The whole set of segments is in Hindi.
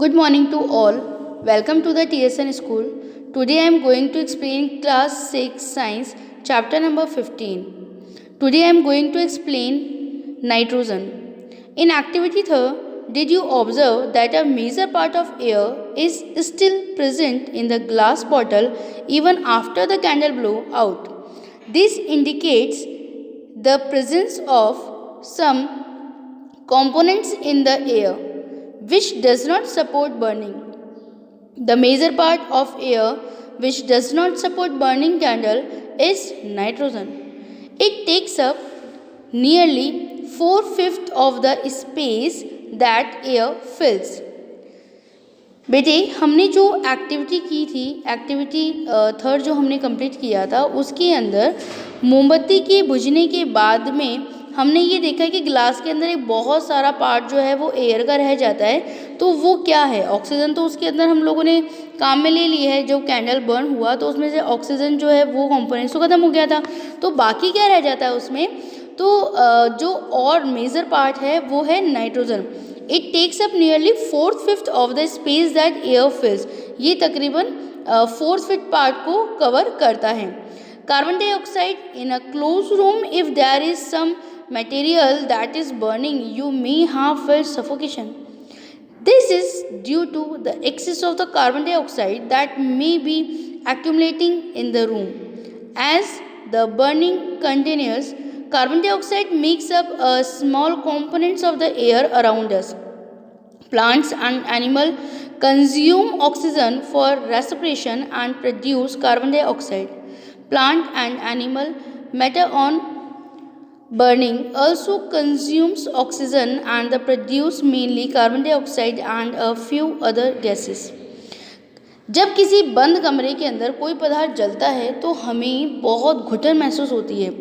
Good morning to all. Welcome to the TSN school. Today I am going to explain class 6 science chapter number 15. Today I am going to explain nitrogen. In activity 3, did you observe that a major part of air is still present in the glass bottle even after the candle blow out? This indicates the presence of some components in the air which does not support burning. The major part of air which does not support burning candle is nitrogen. It takes up nearly 4/5 of the space that air fills. बेटे हमने जो एक्टिविटी की थी, एक्टिविटी थर्ड जो हमने कंप्लीट किया था, उसके अंदर मोमबत्ती के बुझने के बाद में हमने ये देखा कि ग्लास के अंदर एक बहुत सारा पार्ट जो है वो एयर का रह जाता है। तो वो क्या है? ऑक्सीजन तो उसके अंदर हम लोगों ने काम में ले ली है। जो कैंडल बर्न हुआ तो उसमें से ऑक्सीजन जो है वो कंपोनेंट्स तो खत्म हो गया था। तो बाकी क्या रह जाता है उसमें? तो जो और मेजर पार्ट है वो है nitrogen. It takes up nearly 4/5 of the space that air fills. ये तकरीबन 4/5 पार्ट को कवर करता है। Carbon dioxide in a close room, if there is some material that is burning, you may have felt suffocation. This is due to the excess of the carbon dioxide that may be accumulating in the room. As the burning continues, carbon dioxide makes up a small components of the air around us. Plants and animals consume oxygen for respiration and produce carbon dioxide. Plant and animal matter on burning also consumes oxygen and they produce mainly carbon dioxide and a few other gases. जब किसी बंद कमरे के अंदर कोई पदार्थ जलता है तो हमें बहुत घुटन महसूस होती है।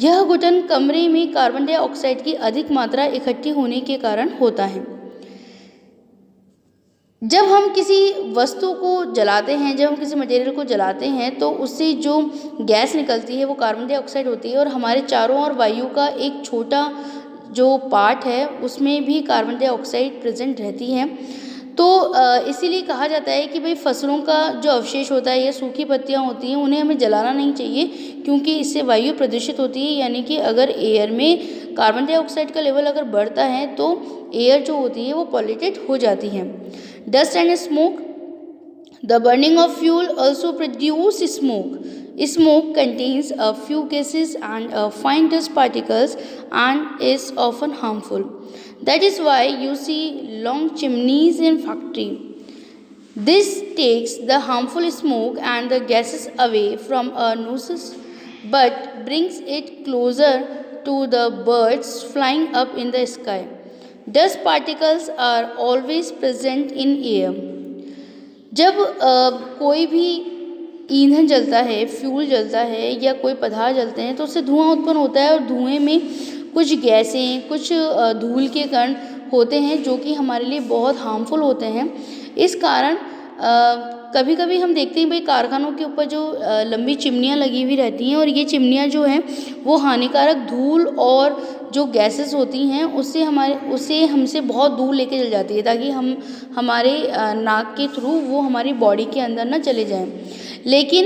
यह घुटन कमरे में कार्बन डाइऑक्साइड की अधिक मात्रा इकट्ठी होने के कारण होता है। जब हम किसी वस्तु को जलाते हैं, जब हम किसी मटेरियल को जलाते हैं तो उससे जो गैस निकलती है वो कार्बन डाइऑक्साइड होती है और हमारे चारों ओर वायु का एक छोटा जो पार्ट है उसमें भी कार्बन डाइऑक्साइड प्रेजेंट रहती है। तो इसीलिए कहा जाता है कि भाई फसलों का जो अवशेष होता है या सूखी पत्तियां होती हैं उन्हें हमें जलाना नहीं चाहिए, क्योंकि इससे वायु प्रदूषित होती है। यानी कि अगर एयर में कार्बन डाइऑक्साइड का लेवल अगर बढ़ता है तो एयर जो होती है वो पॉल्यूटेड हो जाती है। Dust and smoke. The burning of fuel also produces smoke. Smoke contains a few gases and fine dust particles and is often harmful. That is why you see long chimneys in factory. This takes the harmful smoke and the gases away from our noses, but brings it closer to the birds flying up in the sky. Dust particles are always present in air. जब कोई भी ईंधन जलता है, फ्यूल जलता है या कोई पदार्थ जलते हैं तो उससे धुआं उत्पन्न होता है और धुएं में कुछ गैसें, कुछ धूल के कण होते हैं जो कि हमारे लिए बहुत हार्मफुल होते हैं। इस कारण कभी कभी हम देखते हैं भाई कारखानों के ऊपर जो लंबी चिमनियाँ लगी हुई रहती हैं और ये चिमनियाँ जो हैं वो हानिकारक धूल और जो गैसेस होती हैं उससे हमसे बहुत दूर लेके चल जाती है, ताकि हम हमारे नाक के थ्रू वो हमारी बॉडी के अंदर ना चले जाएं। लेकिन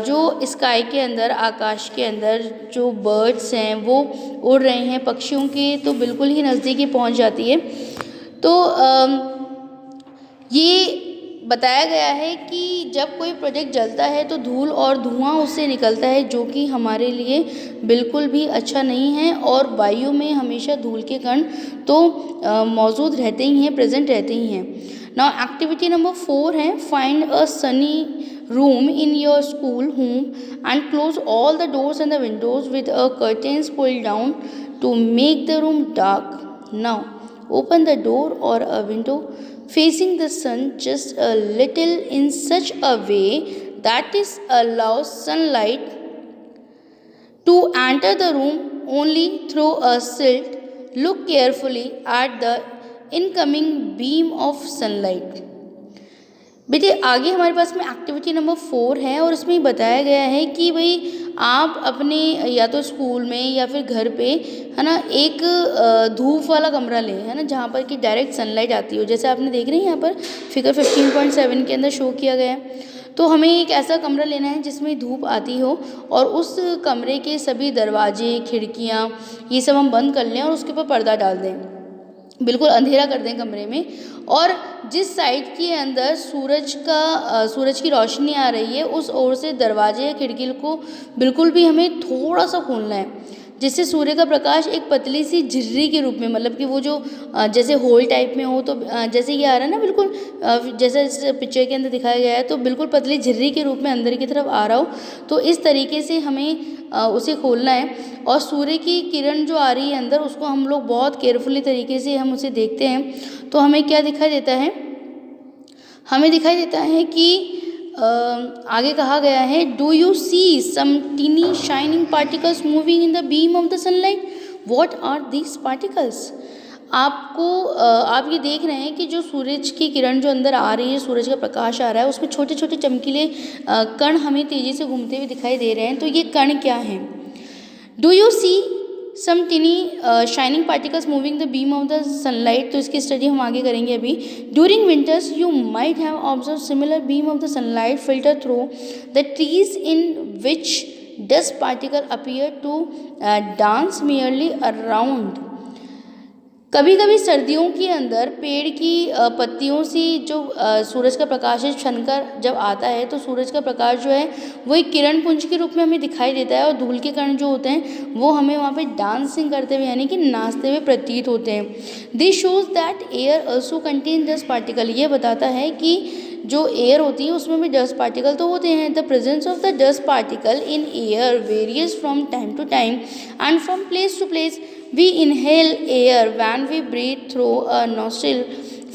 जो स्काई के अंदर, आकाश के अंदर जो बर्ड्स हैं वो उड़ रहे हैं, पक्षियों के तो बिल्कुल ही नज़दीकी पहुंच जाती है। तो ये बताया गया है कि जब कोई प्रोजेक्ट जलता है तो धूल और धुआं उससे निकलता है जो कि हमारे लिए बिल्कुल भी अच्छा नहीं है और वायु में हमेशा धूल के कण तो मौजूद रहते ही हैं, प्रेजेंट रहते ही हैं। नाउ एक्टिविटी नंबर 4 है find a Sunny room in your school home and close all the doors and the windows with a curtains pulled down to make the room dark. Now open the door or a window facing the sun just a little in such a way that it allows sunlight to enter the room only through a slit. Look carefully at the incoming beam of sunlight. बेटे आगे हमारे पास में एक्टिविटी नंबर 4 है और इसमें बताया गया है कि भाई आप अपने या तो स्कूल में या फिर घर पे है ना एक धूप वाला कमरा लें, है ना, जहाँ पर कि डायरेक्ट सनलाइट आती हो। जैसे आपने देख रहे हैं यहाँ पर फिगर 15.7 के अंदर शो किया गया है। तो हमें एक ऐसा कमरा लेना है जिसमें धूप आती हो और उस कमरे के सभी दरवाजे खिड़कियाँ ये सब हम बंद कर लें और उसके ऊपर पर्दा डाल दें, बिल्कुल अंधेरा कर दें कमरे में। और जिस साइड के अंदर सूरज की रोशनी आ रही है उस ओर से दरवाजे या खिड़की को बिल्कुल भी हमें थोड़ा सा खोलना है, जिससे सूर्य का प्रकाश एक पतली सी झिर्री के रूप में, मतलब कि वो जो जैसे होल टाइप में हो, तो जैसे ये आ रहा है ना बिल्कुल जैसे इस पिक्चर के अंदर दिखाया गया है, तो बिल्कुल पतली झिर्री के रूप में अंदर की तरफ आ रहा हो, तो इस तरीके से हमें उसे खोलना है। और सूर्य की किरण जो आ रही है अंदर, उसको हम लोग बहुत केयरफुली तरीके से हम उसे देखते हैं, तो हमें क्या दिखाई देता है, हमें दिखाई देता है कि आगे कहा गया है, do you see some tiny shining particles moving in the beam of the sunlight, what are these particles. आप ये देख रहे हैं कि जो सूरज की किरण जो अंदर आ रही है, सूरज का प्रकाश आ रहा है, उसमें छोटे छोटे चमकीले कण हमें तेज़ी से घूमते हुए दिखाई दे रहे हैं। तो ये कण क्या हैं? Do you see some tiny shining particles moving the beam of the sunlight. तो इसकी स्टडी हम आगे करेंगे अभी। During winters you might have observe similar beam of the sunlight filter through the trees in which dust particle appear to dance merely around. कभी कभी सर्दियों के अंदर पेड़ की पत्तियों से जो सूरज का प्रकाश छनकर जब आता है, तो सूरज का प्रकाश जो है वो एक किरण पुंज के रूप में हमें दिखाई देता है, और धूल के कण जो होते हैं वो हमें वहाँ पे डांसिंग करते हुए यानी कि नाचते हुए प्रतीत होते हैं। This shows that air also contain dust particle. ये बताता है कि जो एयर होती है उसमें भी डस्ट पार्टिकल तो होते हैं। The presence of the dust particle in air various from time to time and from place to place. We inhale air when we breathe through a nostril.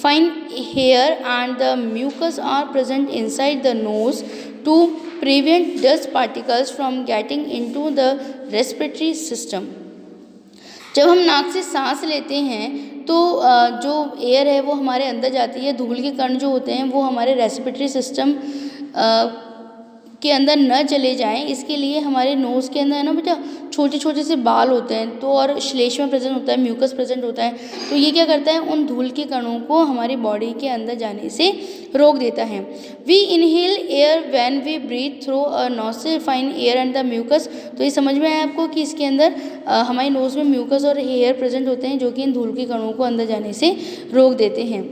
Fine hair and the mucus are present inside the nose to prevent dust particles from getting into the respiratory system. जब हम नाक से सांस लेते हैं तो जो एयर है वो हमारे अंदर जाती है, धूल के कण जो होते हैं वो हमारे रेस्पिरेटरी सिस्टम के अंदर न चले जाएं, इसके लिए हमारे नोज़ के अंदर है ना बेटा छोटे छोटे से बाल होते हैं, तो और श्लेष्मा प्रेजेंट होता है, म्यूकस प्रेजेंट होता है। तो ये क्या करता है, उन धूल के कणों को हमारी बॉडी के अंदर जाने से रोक देता है। We inhale air when we breathe through a nostril fine air and the mucus. तो ये समझ में आया आपको कि इसके अंदर हमारी नोज़ में म्यूकस और हेयर प्रेजेंट होते हैं जो कि इन धूल के कणों को अंदर जाने से रोक देते हैं।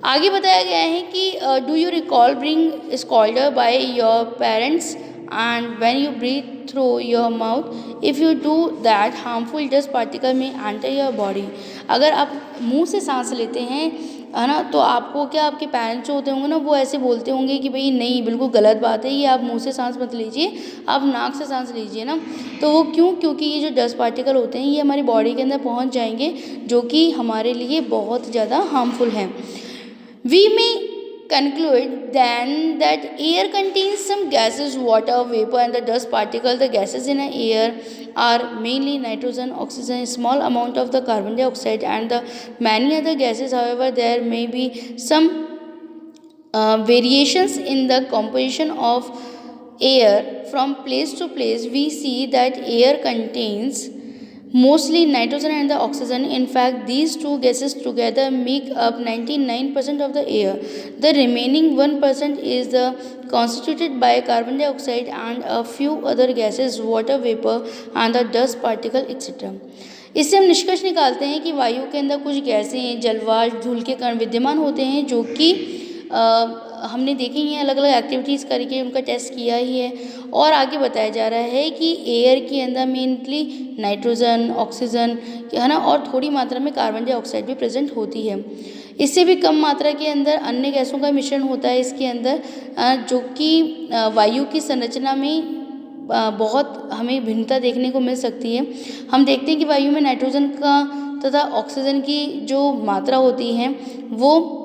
आगे बताया गया है कि do you recall bring scolder by your parents and when you breathe through your mouth, if you do that harmful dust particle may enter your body. अगर आप मुंह से सांस लेते हैं है ना, तो आपको क्या आपके पेरेंट्स जो होते होंगे ना वो ऐसे बोलते होंगे कि भाई नहीं बिल्कुल गलत बात है, ये आप मुंह से सांस मत लीजिए, आप नाक से सांस लीजिए ना। तो वो क्यों? क्योंकि ये जो डस्ट पार्टिकल होते हैं ये हमारी बॉडी के अंदर पहुंच जाएंगे जो कि हमारे लिए बहुत ज़्यादा हार्मफुल हैं। We may conclude then that air contains some gases, water, vapor and the dust particle. The gases in the air are mainly nitrogen, oxygen, small amount of the carbon dioxide and the many other gases. However, there may be some variations in the composition of air from place to place. We see that air contains mostly nitrogen and the oxygen. In fact, these two gases together make up 99% of the air. The remaining 1% is constituted by carbon dioxide and a few other gases, water vapor and the dust particle etc. इससे हम निष्कर्ष निकालते हैं कि वायु के अंदर कुछ गैसें, जलवाष्प, धूल के कण विद्यमान होते हैं जो कि हमने देखे ही हैं, अलग अलग एक्टिविटीज़ करके उनका टेस्ट किया ही है। और आगे बताया जा रहा है कि एयर के अंदर मेनली नाइट्रोजन, ऑक्सीजन है ना, और थोड़ी मात्रा में कार्बन डाइऑक्साइड भी प्रेजेंट होती है। इससे भी कम मात्रा के अंदर अन्य गैसों का मिश्रण होता है इसके अंदर, जो कि वायु की संरचना में बहुत हमें भिन्नता देखने को मिल सकती है। हम देखते हैं कि वायु में नाइट्रोजन का तथा ऑक्सीजन की जो मात्रा होती है वो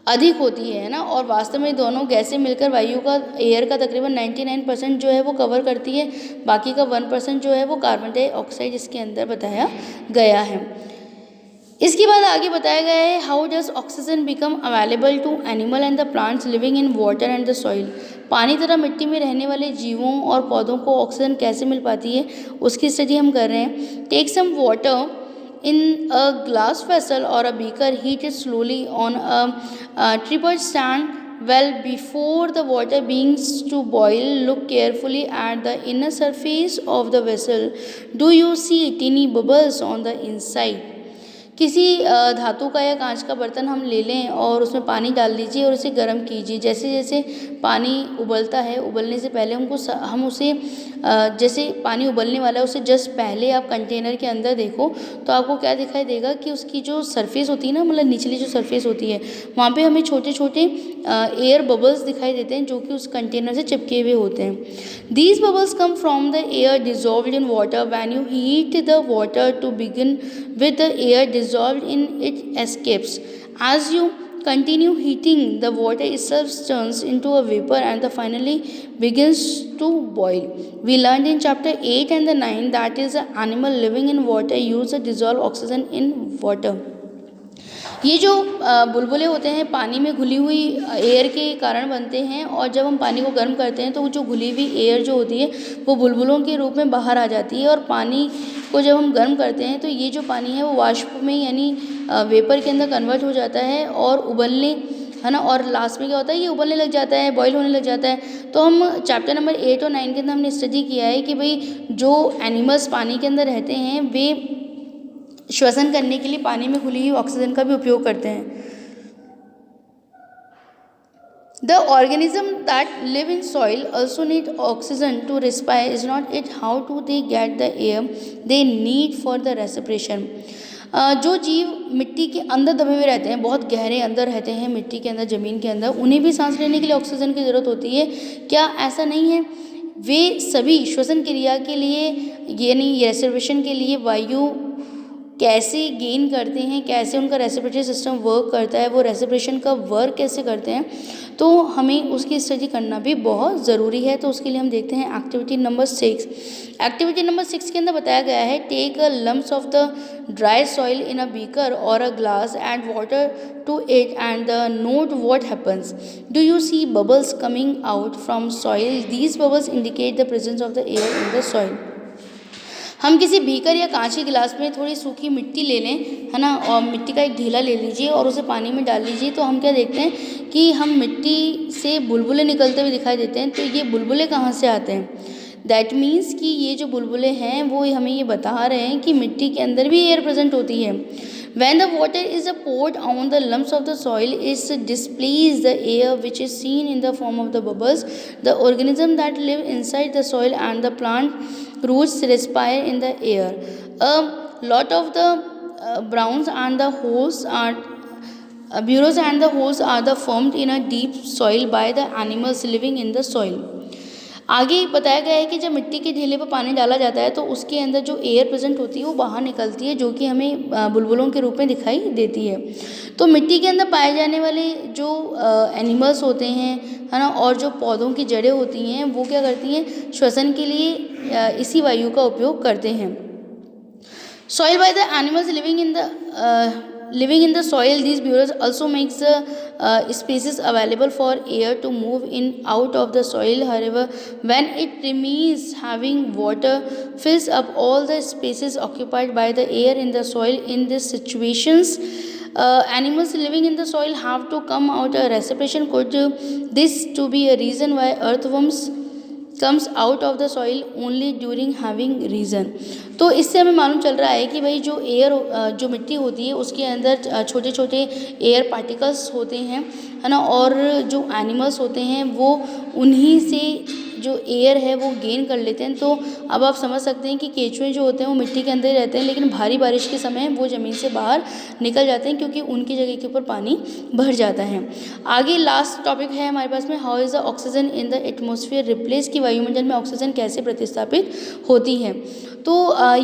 अधिक होती है ना, और वास्तव में दोनों गैसें मिलकर वायु का, एयर का तकरीबन 99% जो है वो कवर करती है, बाकी का 1% जो है वो कार्बन डाइऑक्साइड इसके अंदर बताया गया है। इसके बाद आगे बताया गया है how does oxygen become available to animal and the plants living in water and the soil. पानी तथा मिट्टी में रहने वाले जीवों और पौधों को ऑक्सीजन कैसे मिल पाती है, उसकी स्टडी हम कर रहे हैं। Take some water in a glass vessel or a beaker, heat it slowly on a tripod stand. Well, before the water begins to boil, look carefully at the inner surface of the vessel. Do you see tiny bubbles on the inside? किसी धातु का या कांच का बर्तन हम ले लें और उसमें पानी डाल दीजिए और उसे गर्म कीजिए। जैसे जैसे पानी उबलता है, उबलने से पहले हम उसे जैसे पानी उबलने वाला है उससे जस्ट पहले आप कंटेनर के अंदर देखो तो आपको क्या दिखाई देगा कि उसकी जो सरफेस होती है ना, मतलब निचली जो सरफेस होती है, वहाँ पे हमें छोटे छोटे एयर बबल्स दिखाई देते हैं जो कि उस कंटेनर से चिपके हुए होते हैं। These bubbles come from the air dissolved in water. When you heat the water to begin with the air dissolved in it escapes. As you continue heating, the water itself turns into a vapor and finally begins to boil. We learned in chapter 8 and the 9 that is an animal living in water use the dissolved oxygen in water. ये जो बुलबुले होते हैं पानी में घुली हुई एयर के कारण बनते हैं और जब हम पानी को गर्म करते हैं तो वो जो घुली हुई एयर जो होती है वो बुलबुलों के रूप में बाहर आ जाती है। और पानी को जब हम गर्म करते हैं तो ये जो पानी है वो वाष्प में यानी वेपर के अंदर कन्वर्ट हो जाता है और उबलने, है ना, और लास्ट में क्या होता है, ये उबलने लग जाता है, बॉईल होने लग जाता है। तो हम चैप्टर नंबर 8 और 9 के अंदर हमने स्टडी किया है कि भाई जो एनिमल्स पानी के अंदर रहते हैं वे श्वसन करने के लिए पानी में घुली हुई ऑक्सीजन का भी उपयोग करते हैं। The organism that live in soil also need oxygen to respire. Is not it how do they get the air they need for the respiration? जो जीव मिट्टी के अंदर दबे हुए रहते हैं, बहुत गहरे अंदर रहते हैं मिट्टी के अंदर, ज़मीन के अंदर, उन्हें भी सांस लेने के लिए ऑक्सीजन की ज़रूरत होती है। क्या ऐसा नहीं है? वे सभी श्वसन क्रिया के लिए यानी रेस्पिरेशन के लिए वायु कैसे गेन करते हैं, कैसे उनका रेस्पिरेटरी सिस्टम वर्क करता है, वो रेस्पिरेशन का वर्क कैसे करते हैं, तो हमें उसकी स्टडी करना भी बहुत ज़रूरी है। तो उसके लिए हम देखते हैं एक्टिविटी नंबर 6। एक्टिविटी नंबर 6 के अंदर बताया गया है take a lumps of the dry soil in a beaker और a glass and water to it and note what happens. Do you see bubbles coming out from soil? These bubbles indicate the presence of the air in the soil. हम किसी बीकर या कांच के गिलास में थोड़ी सूखी मिट्टी ले लें, है ना, और मिट्टी का एक ढीला ले लीजिए और उसे पानी में डाल लीजिए, तो हम क्या देखते हैं कि हम मिट्टी से बुलबुले निकलते हुए दिखाई देते हैं। तो ये बुलबुले कहाँ से आते हैं? दैट मीन्स कि ये जो बुलबुले हैं वो हमें ये बता रहे हैं कि मिट्टी के अंदर भी एयर प्रेजेंट होती है। When the water is poured on the lumps of the soil, it displaces the air which is seen in the form of the bubbles. The organisms that live inside the soil and the plant roots respire in the air. A lot of the browns and the holes are burrows and the holes are the formed in a deep soil by the animals living in the soil. आगे बताया गया है कि जब मिट्टी के ढेले पर पानी डाला जाता है तो उसके अंदर जो एयर प्रेजेंट होती है वो बाहर निकलती है, जो कि हमें बुलबुलों के रूप में दिखाई देती है। तो मिट्टी के अंदर पाए जाने वाले जो एनिमल्स होते हैं, है ना, और जो पौधों की जड़ें होती हैं वो क्या करती हैं, श्वसन के लिए इसी वायु का उपयोग करते हैं। Soil by the animals living in the soil, these burrows also makes the spaces available for air to move in out of the soil. However, when it remains having water fills up all the spaces occupied by the air in the soil. In these situations, animals living in the soil have to come out a respiration. Could this to be a reason why earthworms comes out of the soil only during having reason? तो इससे हमें मालूम चल रहा है कि भाई जो एयर जो मिट्टी होती है उसके अंदर छोटे छोटे एयर पार्टिकल्स होते हैं, है ना, और जो एनिमल्स होते हैं वो उन्हीं से जो एयर है वो गेन कर लेते हैं। तो अब आप समझ सकते हैं कि केंचुए जो होते हैं वो मिट्टी के अंदर ही रहते हैं, लेकिन भारी बारिश के समय वो ज़मीन से बाहर निकल जाते हैं क्योंकि उनकी जगह के ऊपर पानी भर जाता है। आगे लास्ट टॉपिक है हमारे पास में, how is the oxygen in the atmosphere replace, की वायुमंडल में ऑक्सीजन कैसे प्रतिस्थापित होती है। तो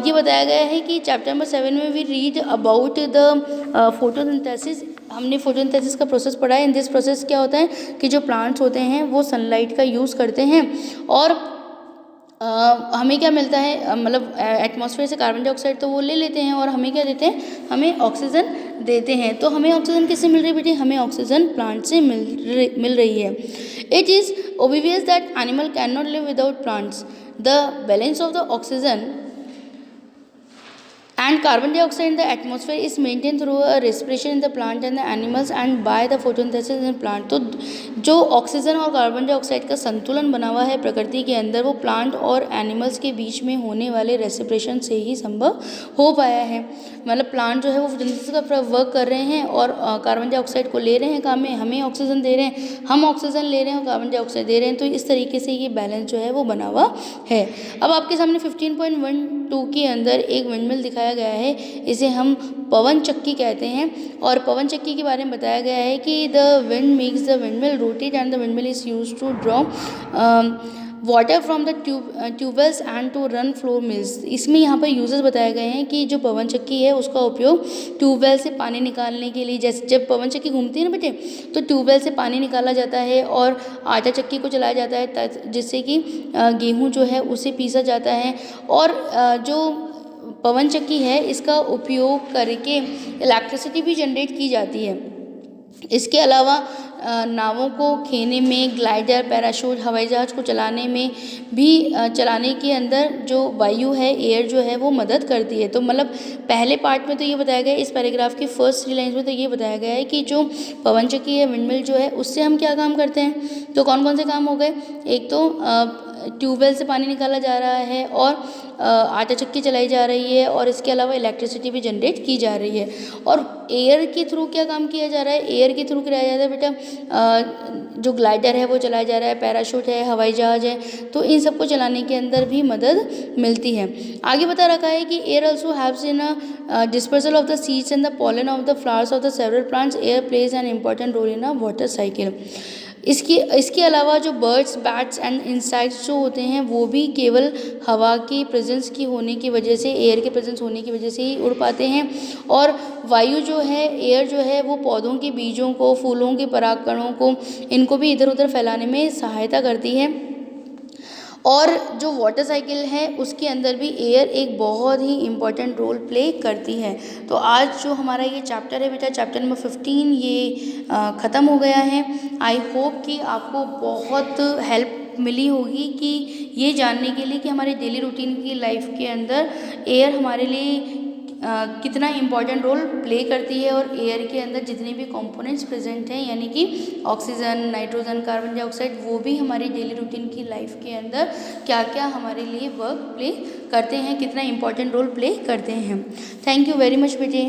ये बताया गया है कि चैप्टर नंबर 7 में we read about the photosynthesis. हमने फोटोसिंथेसिस का प्रोसेस पढ़ा है। इन दिस प्रोसेस क्या होता है कि जो प्लांट्स होते हैं वो सनलाइट का यूज़ करते हैं और हमें क्या मिलता है, मतलब एटमॉस्फेयर से कार्बन डाइऑक्साइड तो वो ले लेते हैं और हमें क्या देते हैं, हमें ऑक्सीजन देते हैं। तो हमें ऑक्सीजन किससे मिल रही है बेटे, हमें ऑक्सीजन प्लांट से मिल रही है। It is obvious that animal cannot live without plants. The balance of the oxygen and carbon dioxide in the atmosphere is maintained through a respiration in the plant and the animals and by the photosynthesis in plant. तो जो ऑक्सीजन और कार्बन डाइऑक्साइड का संतुलन बना हुआ है प्रकृति के अंदर, वो प्लांट और एनिमल्स के बीच में होने वाले रेस्पिरेशन से ही संभव हो पाया है। मतलब प्लांट जो है वो फोटोसिंथेसिस का वर्क कर रहे हैं और कार्बन डाइऑक्साइड को ले रहे हैं काम में, हमें ऑक्सीजन दे रहे हैं, हम ऑक्सीजन ले रहे हैं और कार्बन डाइऑक्साइड दे रहे हैं। तो इस तरीके से ये बैलेंस जो है वो बना हुआ है। अब आपके सामने 15.12 के अंदर एक विंडमिल दिखाया गया है, इसे हम पवन चक्की कहते हैं। और पवन चक्की के बारे में बताया गया है कि the wind makes the windmill rotate and the windmill is used to draw water from the tubewells and to run flour mills. इसमें यहाँ पर यूजेस बताए गए हैं कि जो पवन चक्की है उसका उपयोग ट्यूबवेल से पानी निकालने के लिए, जैसे जब पवन चक्की घूमती है ना बेटे, तो ट्यूबवेल से पानी निकाला जाता है और आटा चक्की को चलाया जाता है जिससे कि गेहूँ जो है उसे पीसा जाता है। और जो पवन चक्की है इसका उपयोग करके इलेक्ट्रिसिटी भी जनरेट की जाती है। इसके अलावा नावों को खेने में, ग्लाइडर, पैराशूट, हवाई जहाज़ को चलाने में भी चलाने के अंदर जो वायु है, एयर जो है वो मदद करती है। तो मतलब पहले पार्ट में तो ये बताया गया है, इस पैराग्राफ की फर्स्ट 3 लाइन्स में तो ये बताया गया है कि जो पवन चक्की है, विंडमिल जो है, उससे हम क्या काम करते हैं। तो कौन कौन से काम हो गए, एक तो ट्यूबवेल से पानी निकाला जा रहा है और आटा चक्की चलाई जा रही है और इसके अलावा इलेक्ट्रिसिटी भी जनरेट की जा रही है। और एयर के थ्रू क्या काम किया जा रहा है, एयर के थ्रू कराया जाता है बेटा, जो ग्लाइडर है वो चलाया जा रहा है, पैराशूट है, हवाई जहाज है, तो इन सबको चलाने के अंदर भी मदद मिलती है। आगे बता रखा है कि air also haves in dispersal of the seeds and the pollen of the flowers of the several plants. Air plays an important role in a water cycle. इसके अलावा जो बर्ड्स, बैट्स एंड इंसेक्ट्स जो होते हैं वो भी केवल हवा की प्रेजेंस की होने की वजह से, एयर के प्रेजेंस होने की वजह से ही उड़ पाते हैं। और वायु जो है, एयर जो है, वो पौधों के बीजों को, फूलों के परागकणों को, इनको भी इधर उधर फैलाने में सहायता करती है। और जो वाटर साइकिल है उसके अंदर भी एयर एक बहुत ही इम्पॉर्टेंट रोल प्ले करती है। तो आज जो हमारा ये चैप्टर है बेटा, चैप्टर नंबर 15, ये ख़त्म हो गया है। आई होप कि आपको बहुत हेल्प मिली होगी कि ये जानने के लिए कि हमारे डेली रूटीन की लाइफ के अंदर एयर हमारे लिए कितना इम्पॉर्टेंट रोल प्ले करती है और एयर के अंदर जितने भी कंपोनेंट्स प्रेजेंट हैं, यानी कि ऑक्सीजन, नाइट्रोजन, कार्बन डाइऑक्साइड, वो भी हमारी डेली रूटीन की लाइफ के अंदर क्या क्या हमारे लिए वर्क प्ले करते हैं, कितना इम्पॉर्टेंट रोल प्ले करते हैं। थैंक यू वेरी मच बेटे।